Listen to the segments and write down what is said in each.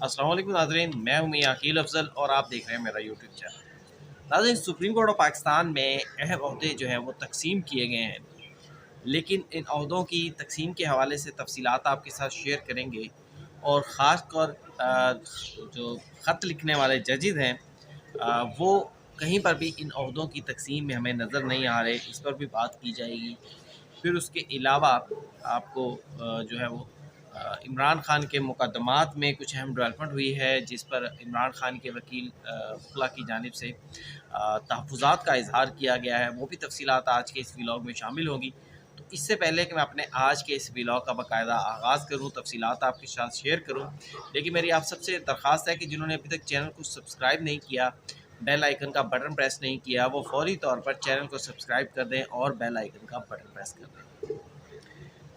अस्सलाम वालेकुम नाज़रीन, मैं हूं मियां अकील अफजल और आप देख रहे हैं मेरा यूट्यूब चैनल। नाज़रीन, सुप्रीम कोर्ट ऑफ पाकिस्तान में अहम अहदे जो हैं वो तकसीम किए गए हैं, लेकिन इन अहदों की तकसीम के हवाले से तफसीलात आपके साथ शेयर करेंगे। और ख़ास कर जो ख़त लिखने वाले जजेज़ हैं, वो कहीं पर भी इन अहदों की तकसीम में हमें नज़र नहीं आ रहे, इस पर भी बात की जाएगी। फिर उसके अलावा आपको जो है वो इमरान खान के मुकदमात में कुछ अहम डेवलपमेंट हुई है, जिस पर इमरान खान के वकील वकला की जानिब से तहफ़्फ़ुज़ात का इज़हार किया गया है। वो भी तफ़सीलात आज के इस व्लॉग में शामिल होंगी। तो इससे पहले कि मैं अपने आज के इस व्लॉग का बाकायदा आगाज़ करूँ, तफ़सीलात आपके साथ शेयर करूँ, लेकिन मेरी आप सबसे दरख्वास्त है कि जिन्होंने अभी तक चैनल को सब्सक्राइब नहीं किया, बेल आइकन का बटन प्रेस नहीं किया, वो फ़ौरी तौर पर चैनल को सब्सक्राइब कर दें और बेल आइकन का बटन प्रेस कर दें।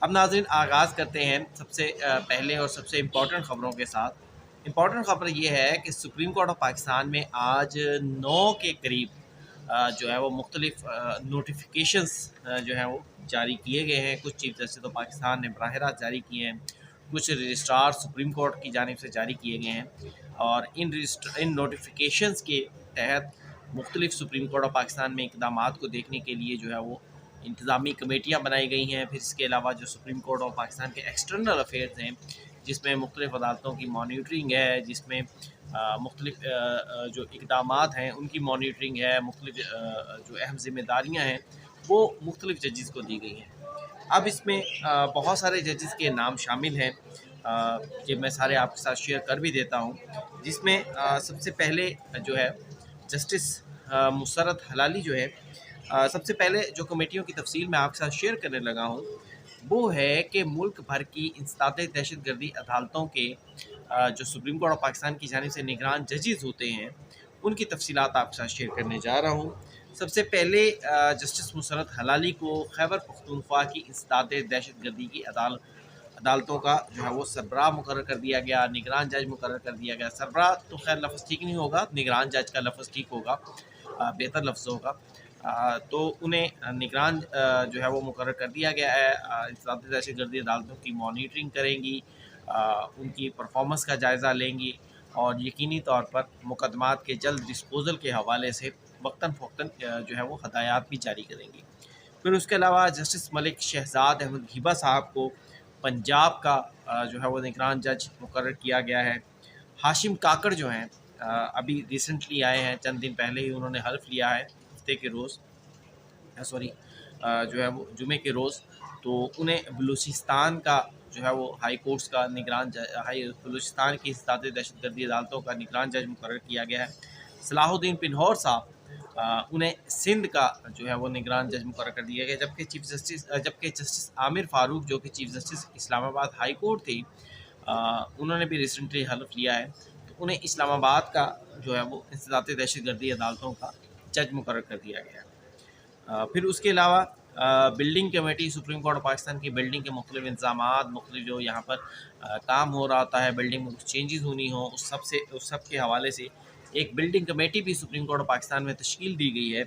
अब नाज़रीन, आगाज़ करते हैं सबसे पहले और सबसे इम्पोर्टेंट ख़बरों के साथ। इम्पोर्टेंट ख़बर ये है कि सुप्रीम कोर्ट ऑफ पाकिस्तान में आज 9 के करीब जो है वो मुख्तलिफ नोटिफिकेशंस जो हैं वो जारी किए गए हैं। कुछ चीफ जस्टिस ऑफ पाकिस्तान ने बराह रास्त जारी किए हैं, कुछ रजिस्ट्रार सुप्रीम कोर्ट की जानिब से जारी किए गए हैं। और इन नोटिफिकेशंस के तहत मुख्तलिफ सुप्रीम कोर्ट ऑफ पाकिस्तान में इकदाम को देखने के लिए जो है वो इंतज़ामी कमेटियाँ बनाई गई हैं। फिर इसके अलावा जो सुप्रीम कोर्ट ऑफ पाकिस्तान के एक्सटर्नल अफेयर्स हैं, जिसमें मुख्तलिफ़ अदालतों की मॉनिटरिंग है, जिसमें मुख्तलिफ जो इकदामात हैं उनकी मॉनिटरिंग है, मुख्तलिफ जो अहम ज़िम्मेदारियाँ हैं वो मुख्तलिफ जजेस को दी गई हैं। अब इसमें बहुत सारे जजेस के नाम शामिल हैं, कि मैं सारे आपके साथ शेयर कर भी देता हूँ। जिसमें सबसे पहले जो है जस्टिस मुसर्रत हलाली जो है, सबसे पहले जो कमेटियों की तफसील मैं आपके साथ शेयर करने लगा हूँ, वो है कि मुल्क भर की इंसदाद दहशतगर्दी अदालतों के जो सुप्रीम कोर्ट ऑफ पाकिस्तान की जानिब से निगरान जजेस होते हैं, उनकी तफसीलात आपके साथ शेयर करने जा रहा हूँ। सबसे पहले जस्टिस मुसर्रत हलाली को खैबर पख्तूनख्वा की इंसदाद दहशतगर्दी की अदालतों का जो है वो सरबराह मुकर्रर कर दिया गया, निगरान जज मुकर्रर कर दिया गया। सरबराह तो खैर लफ्ज़ ठीक नहीं होगा, निगरान जज का लफ्ज़ ठीक होगा, बेहतर लफ्ज़ होगा। तो उन्हें निगरान जो है वो मुकर्रर कर दिया गया है। इंसदाद दहशतगर्दी अदालतों की मॉनिटरिंग करेंगी, उनकी परफॉर्मेंस का जायज़ा लेंगी और यकीनी तौर पर मुकदमात के जल्द डिस्पोजल के हवाले से वक्तन फ़ौक्तन जो है वो हदायत भी जारी करेंगी। फिर उसके अलावा जस्टिस मलिक शहजाद अहमद हिबा साहब को पंजाब का जो है वो निगरान जज मुकर्रर किया गया है। हाशिम काकड़ जो हैं, अभी रिसेंटली आए हैं, चंद दिन पहले ही उन्होंने हल्फ़ लिया है हफ्ते के रोज़, सॉरी जो है वो जुमे के रोज़। तो उन्हें बलूचिस्तान का जो है वो हाई कोर्ट्स का निगरान हाई बलूचिस्तान की इंसदाद दहशतगर्दी अदालतों का निगरान जज मुकर्रर किया गया है। सलाहुद्दीन पिन्होर साहब, उन्हें सिंध का जो है वो निगरान जज मुकर्रर कर दिया गया। जबकि जस्टिस आमिर फ़ारूक, जो कि chief justice Islamabad high court थी, उन्होंने भी रिसेंटली हल्फ़ लिया है। तो उन्हें इस्लामाबाद का जो है वो इंसदाद दहशतगर्दी अदालतों का जज मुकर्रर कर दिया गया है। फिर उसके अलावा building committee, supreme court of Pakistan की बिल्डिंग के मुख्तलिफ इंतज़ामात, मुख्तलिफ जो यहाँ पर काम हो रहा होता है, बिल्डिंग में कुछ चेंजेस होनी हो, उस सब के हवाले से एक बिल्डिंग कमेटी भी सुप्रीम कोर्ट ऑफ पाकिस्तान में तश्कील दी गई है।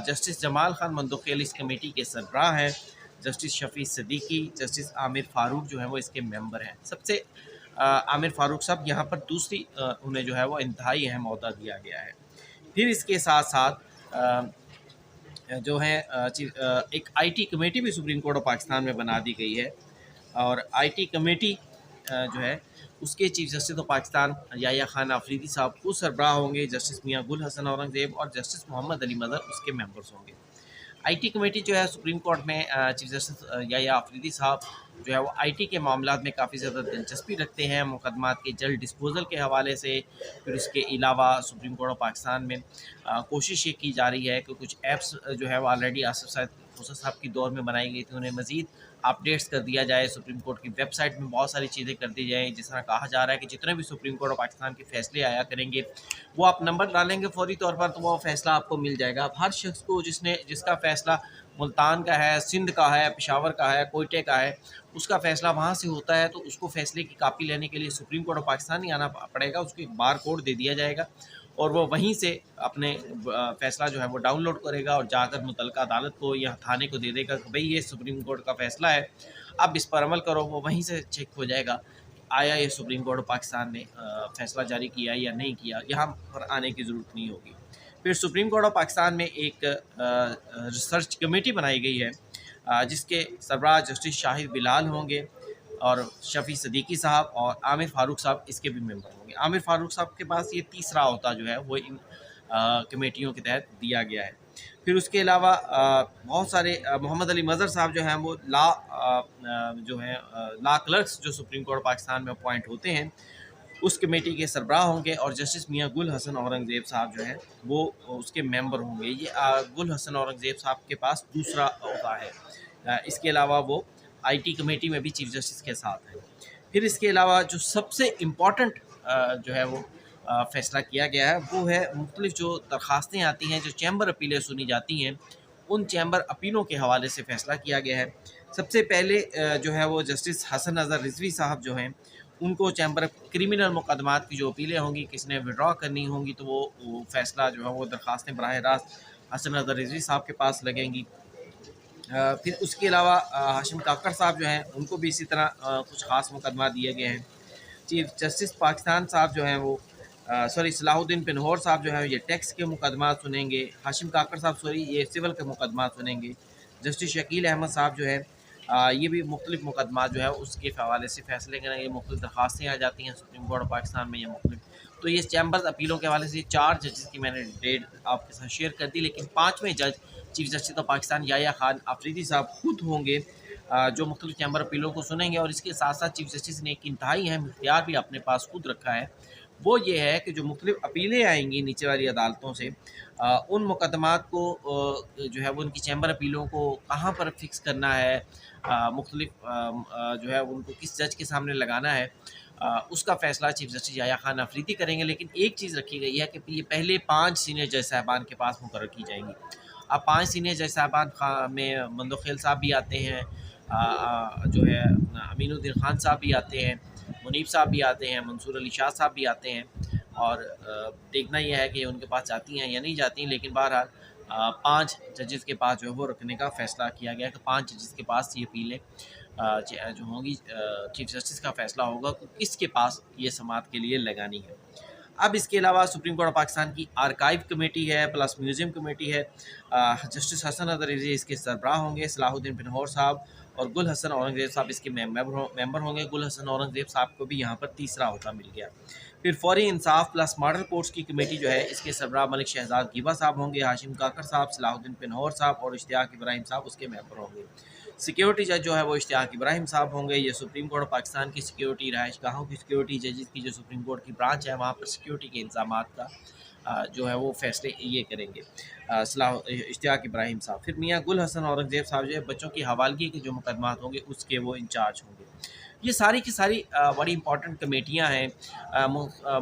जस्टिस जमाल खान मंदोखेल इस कमेटी के सरबराह हैं। जस्टिस शफ़ी सदीकी, जस्टिस आमिर फ़ारूक जो हैं वो इसके मेंबर हैं। सबसे आमिर फ़ारूक साहब यहाँ पर दूसरी उन्हें जो है वो इंतहाई अहम ओहदा दिया गया है। फिर इसके साथ साथ जो है एक आईटी कमेटी भी सुप्रीम कोर्ट ऑफ पाकिस्तान में बना दी गई है। और आईटी कमेटी जो है उसके chief justice of Pakistan Yahya Khan Afridi साहब को सरबराह होंगे। जस्टिस मियां गुल हसन औरंगज़ेब और जस्टिस मोहम्मद अली मदर उसके मेंबर्स होंगे। आईटी कमेटी जो है सुप्रीम कोर्ट में चीफ जस्टिस याह्या आफरीदी साहब जो है वो आईटी के मामलात में काफ़ी ज़्यादा दिलचस्पी रखते हैं, मुकदमात के जल्द डिस्पोजल के हवाले से। फिर उसके अलावा सुप्रीम कोर्ट ऑफ पाकिस्तान में कोशिश ये की जा रही है कि कुछ ऐप्स जो है वो ऑलरेडी आसिफ मूसा साहब की दौर में बनाई गई थी, उन्हें मज़ीद अपडेट्स कर दिया जाए। सुप्रीम कोर्ट की वेबसाइट में बहुत सारी चीज़ें कर दी जाएँ। जिस तरह कहा जा रहा है कि जितने भी सुप्रीम कोर्ट ऑफ पाकिस्तान के फ़ैसले आया करेंगे, वो आप नंबर डालेंगे फ़ौरी तौर पर, तो वो फ़ैसला आपको मिल जाएगा। अब हर शख्स को जिसका फ़ैसला मुल्तान का है, सिंध का है, पेशावर का है, कोयटे का है, उसका फ़ैसला वहाँ से होता है, तो उसको फ़ैसले की कापी लेने के लिए सुप्रीम कोर्ट ऑफ पाकिस्तान ही आना पड़ेगा। उसको एक बार कोड दे दिया जाएगा और वो वहीं से अपने फ़ैसला जो है वो डाउनलोड करेगा और जाकर मुतल्लिका अदालत को या थाने को दे देगा कि भाई ये सुप्रीम कोर्ट का फ़ैसला है, अब इस पर अमल करो। वो वहीं से चेक हो जाएगा आया ये सुप्रीम कोर्ट ऑफ पाकिस्तान ने फ़ैसला जारी किया या नहीं किया, यहाँ पर आने की ज़रूरत नहीं होगी। फिर सुप्रीम कोर्ट ऑफ पाकिस्तान में एक रिसर्च कमेटी बनाई गई है जिसके सरबराह जस्टिस शाहिद बिलाल होंगे और शफ़ी सदीकी साहब और आमिर फ़ारूक साहब इसके भी मेंबर होंगे। आमिर फ़ारूक साहब के पास ये तीसरा होता जो है वो इन कमेटियों के तहत दिया गया है। फिर उसके अलावा बहुत सारे मोहम्मद अली मज़हर साहब जो हैं वो जो हैं लॉ क्लर्क्स जो सुप्रीम कोर्ट पाकिस्तान में अपॉइंट होते हैं उस कमेटी के सरबराह होंगे और जस्टिस मियाँ गुल हसन औरंगज़ेब साहब जो हैं वो उसके मेंबर होंगे। ये गुल हसन औरंगज़ेब साहब के पास दूसरा होता है। इसके अलावा वो आईटी कमेटी में भी चीफ जस्टिस के साथ हैं। फिर इसके अलावा जो सबसे इम्पॉर्टेंट जो है वो फ़ैसला किया गया है वो है मुख्तलिफ़ जो दरख्वास्तें आती हैं, जो चैम्बर अपीलें सुनी जाती हैं, उन चैम्बर अपीलों के हवाले से फ़ैसला किया गया है। सबसे पहले जो है वो जस्टिस हसन अज़हर रिज़वी साहब जो हैं उनको चैम्बर क्रिमिनल मुकदमात की जो अपीलें होंगी किसने विड्रॉ करनी होंगी तो वो फ़ैसला जो है वो दरख्वास्तें बराह रास्त हसन अज़हर रिज़वी साहब के पास लगेंगी। फिर उसके अलावा हाशिम काकड़ साहब जो हैं उनको भी इसी तरह कुछ ख़ास मुकदमा दिए गए हैं। चीफ जस्टिस पाकिस्तान साहब जो हैं वो सलाहुद्दीन पिनहोर साहब जो है ये टैक्स के मुकदमा सुनेंगे। हाशिम काकड़ साहब ये सिविल के मुकदमा सुनेंगे। जस्टिस शकील अहमद साहब जो है ये भी मुख्तलिफ़ मुकदमा जो है उसके हवाले से फ़ैसले करेंगे। मुख्तलिफ़ दरख्वास्तें आ जाती हैं सुप्रीम कोर्ट ऑफ पाकिस्तान में या मुख्तलिफ़। तो ये चैम्बर्स अपीलों के हवाले से 4 जजेस की मैंने डेट आपके साथ शेयर कर दी, लेकिन 5वें जज chief justice of Pakistan Yahya Khan Afridi साहब खुद होंगे जो मुख्तलिफ़ चैम्बर अपीलों को सुनेंगे। और इसके साथ साथ चीफ जस्टिस ने एक इंतहाई अहम इख्तियार भी अपने पास खुद रखा है, वो ये है कि जो मुख्तलिफ़ अपीलें आएंगी नीचे वाली अदालतों से उन मुकदमात को जो है वो उनकी चैम्बर अपीलों को कहाँ पर फिक्स करना है, मुख्तलिफ़ जो है उनको किस जज के सामने लगाना है, उसका फ़ैसला चीफ जस्टिस याया खान आफरीदी करेंगे। लेकिन एक चीज़ रखी गई है कि ये पहले 5 सीनियर जज साहबान के पास मुकर्रर की जाएंगी। अब 5 सीनियर जज साहबान में मंदोखेल साहब भी आते हैं, जो है अमीनुद्दीन खान साहब भी आते हैं, मुनीब साहब भी आते हैं, मंसूर अली शाह साहब भी आते हैं। और देखना यह है कि उनके पास जाती हैं या नहीं जाती, लेकिन बहरहाल 5 जजेस के पास जो है वो रखने का फ़ैसला किया गया कि 5 जजेस के पास ये अपीलें जो होंगी चीफ जस्टिस का फ़ैसला होगा कि किसके पास ये समाअत के लिए लगानी है। अब इसके अलावा सुप्रीम कोर्ट ऑफ पाकिस्तान की आर्काइव कमेटी है प्लस म्यूज़ियम कमेटी है। जस्टिस हसन अदर रिज़वी इसके सरबराह होंगे। सलाहुद्दीन पिनहोर साहब और गुल हसन औरंगज़ेब साहब इसके मेंबर होंगे। गुल हसन औरंगज़ेब साहब को भी यहाँ पर तीसरा होता मिल गया। फिर फौरी इंसाफ प्लस मॉडल कोर्ट्स की कमेटी जो है इसके सरबराह मलिक शहजाद गिबा साहब होंगे। हाशिम काकड़ साहब, सलाहुद्दीन पिनहोर साहब और इश्तियाक इब्राहिम साहब उसके मेंबर होंगे। सिक्योरिटी जज जो है वो इश्तियाक इब्राहिम साहब होंगे। ये सुप्रीम कोर्ट ऑफ पाकिस्तान की सिक्योरिटी, रहायशगाहों की सिक्योरिटी, जजेस की जो सुप्रीम कोर्ट की ब्रांच है वहाँ पर सिक्योरिटी के इंतजामात का जो है वो फ़ैसले ये करेंगे इश्तियाक इब्राहिम साहब। फिर मियाँ गुल हसन औरंगज़ेब साहब जो है बच्चों की हवालगी के जो मुकदमात होंगे उसके वो इंचार्ज होंगे। ये सारी की सारी बड़ी इंपॉर्टेंट कमेटियाँ हैं।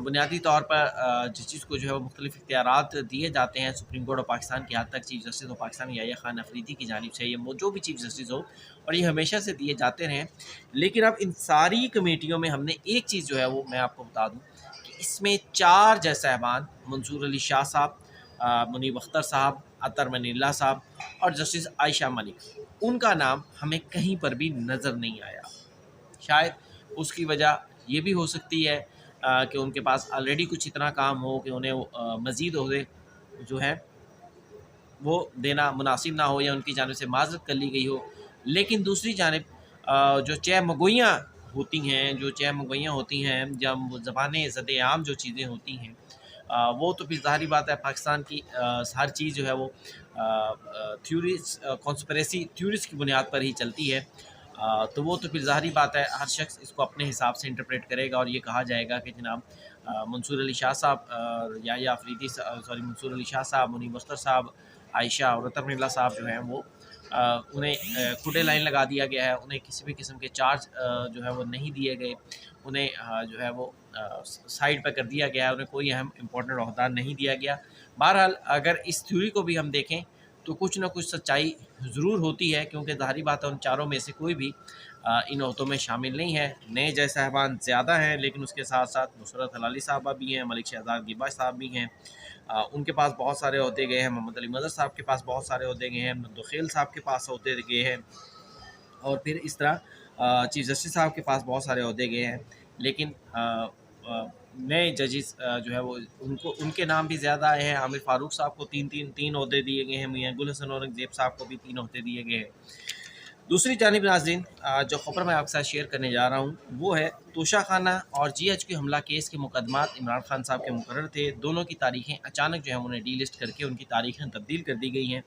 बुनियादी तौर पर जस्टिस को जो है वो मुख्तलिफ़ इख्तियारात दिए जाते हैं सुप्रीम कोर्ट ऑफ पाकिस्तान के हद तक chief justice of Pakistan Yahya Khan Afridi की जानिब से, ये जो भी चीफ जस्टिस हो, और ये हमेशा से दिए जाते रहे। लेकिन अब इन सारी कमेटियों में हमने एक चीज़ जो है वो मैं आपको बता दूँ कि इसमें 4 जज साहबान मंसूर अली शाह साहब, मुनीब अख्तर साहब, अतर मनील्ला साहब और जस्टिस आयशा मलिक, उनका नाम हमें कहीं पर भी नज़र नहीं आया। शायद उसकी वजह ये भी हो सकती है कि उनके पास ऑलरेडी कुछ इतना काम हो कि उन्हें मज़ीद ओहदे जो हैं वो देना मुनासिब ना हो या उनकी जानिब से माज़रत कर ली गई हो। लेकिन दूसरी जानिब जो चह-मगोइयाँ होती हैं, जब ज़बान ज़द-ए-आम जो चीज़ें होती हैं वो तो फिर ज़ाहिर बात है पाकिस्तान की हर चीज़ जो है वो थ्योरीज़ कॉन्स्पिरेसी थ्योरीज़ की बुनियाद पर ही चलती है। तो वो तो फिर ज़ाहिर बात है हर शख्स इसको अपने हिसाब से इंटरप्रेट करेगा और ये कहा जाएगा कि जनाब मंसूर अली शाह साहब या अफरीदी मंसूर अली शाह साहब, मुनीब अख्तर साहब, आयशा और अतर मनील्ला साहब जो हैं वो उन्हें खुदे लाइन लगा दिया गया है। उन्हें किसी भी किस्म के चार्ज जो है वो नहीं दिए गए। उन्हें जो है वो साइड पर कर दिया गया है। उन्हें कोई अहम इम्पोर्टेंट ओहदा नहीं दिया गया। बहरहाल अगर इस थ्योरी को भी हम देखें तो कुछ ना कुछ सच्चाई ज़रूर होती है, क्योंकि ज़ाहिर बात है उन चारों में से कोई भी इन ओहदों में शामिल नहीं है। नए जज साहबान ज़्यादा हैं, लेकिन उसके साथ साथ नुसरत हलाली साहबा भी हैं, मलिक शहजाद गिबा साहब भी हैं। उनके पास बहुत सारे ओहदे गए हैं। मोहम्मद अली मज़हर साहब के पास बहुत सारे ओहदे गए हैं। मंदोखेल साहब के पास ओहदे गए हैं। और फिर इस तरह चीफ जस्टिस साहब के पास बहुत सारे ओहदे गए हैं। लेकिन नए जजेस जो है वो उनके नाम भी ज़्यादा आए हैं। आमिर फ़ारूक साहब को तीन ओहदे दिए गए हैं, मियां गुल हसन औरंगज़ेब साहब को भी 3 ओहदे दिए गए हैं। दूसरी जानिब नाज़रीन, जो ख़बर मैं आपके साथ शेयर करने जा रहा हूँ वो है तोशाखाना और GHQ हमला केस के मुकदमात इमरान खान साहब के मुकर्रर थे। दोनों की तारीखें अचानक जो है उन्हें डीलिस्ट करके उनकी तारीखें तब्दील कर दी गई हैं।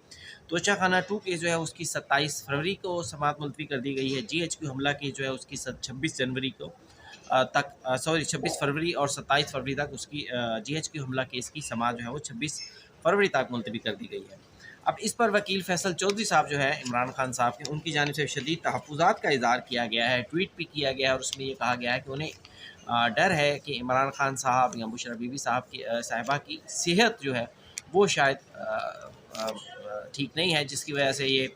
तोशाखाना 2 केस जो है उसकी 27 फरवरी को समाअत मुलतवी कर दी गई है। GHQ हमला केस जो है उसकी 26 जनवरी को 26 फरवरी और 27 फरवरी तक उसकी GHQ हमला केस की समाअत जो है वो 26 फरवरी तक मुलतवी कर दी गई है। अब इस पर वकील फैसल चौधरी साहब जो है इमरान खान साहब के, उनकी जानिब से शदीद तहफ़्फ़ुज़ात का इज़हार किया गया है, ट्वीट भी किया गया है और उसमें ये कहा गया है कि उन्हें डर है कि इमरान खान साहब या बुशरा बीबी साहब की साहिबा की सेहत जो है वो शायद ठीक नहीं है, जिसकी वजह से ये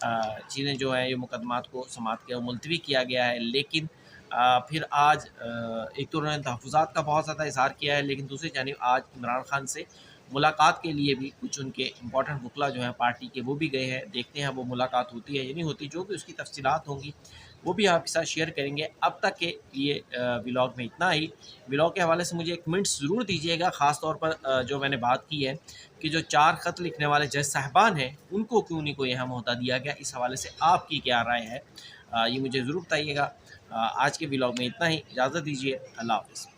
चीज़ें जो हैं ये मुकदमात को समाअत के मुलतवी किया गया है। लेकिन फिर आज एक तो उन्होंने तहफ़्फ़ुज़ात का बहुत ज़्यादा इज़हार किया है, लेकिन दूसरी जानिब आज इमरान खान से मुलाकात के लिए भी कुछ उनके इम्पोर्टेंट वकला जो हैं पार्टी के वो भी गए हैं। देखते हैं वो मुलाकात होती है या नहीं होती, जो भी उसकी तफसीलात होंगी वो भी आपके साथ शेयर करेंगे। अब तक के लिए व्लॉग में इतना ही। व्लॉग के हवाले से मुझे 1 मिनट ज़रूर दीजिएगा, ख़ास तौर पर जो मैंने बात की है कि जो 4 ख़त लिखने वाले जज साहिबान हैं उनको क्यों नहीं कोई अहम ओहदा दिया गया, इस हवाले से आपकी क्या राय है ये मुझे ज़रूर बताइएगा। आज के व्लॉग में इतना ही, इजाज़त दीजिए, अल्लाह हाफ़िज़।